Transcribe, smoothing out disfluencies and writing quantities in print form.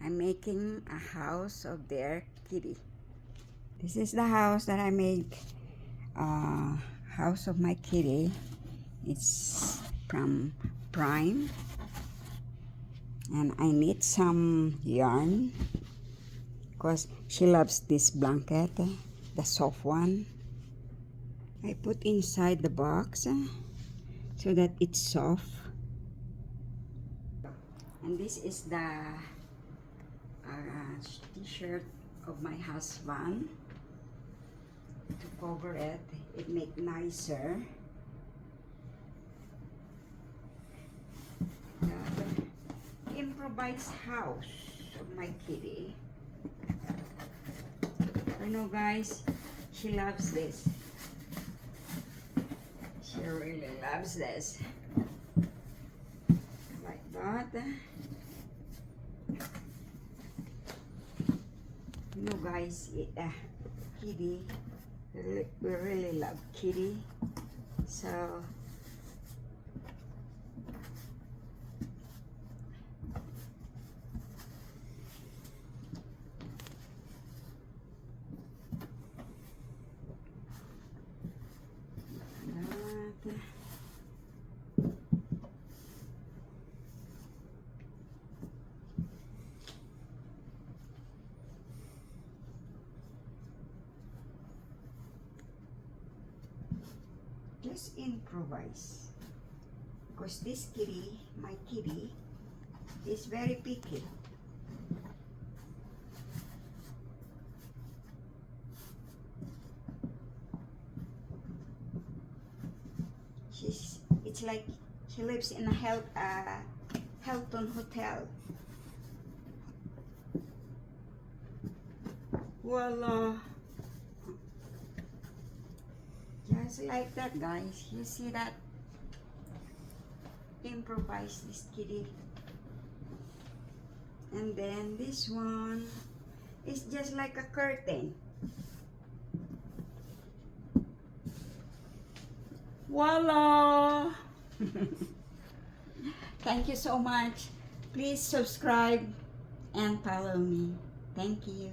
I'm making a house of their kitty. This is the house that I make. House of my kitty. It's from Prime. And I need some yarn because she loves this blanket, the soft one. I put inside the box so that it's soft. And this is the t-shirt of my husband. To cover it, it make nicer. The improvised house of my kitty. You know, guys, she loves this. She really loves this. Like that. You know, guys, kitty, we really love kitty. So just improvise, because this kitty, my kitty, is very picky. It's like she lives in a Hilton hotel. Voila. Just like that, guys. You see that? Improvise this kitty. And then this one is just like a curtain. Voila! Thank you so much. Please subscribe and follow me. Thank you.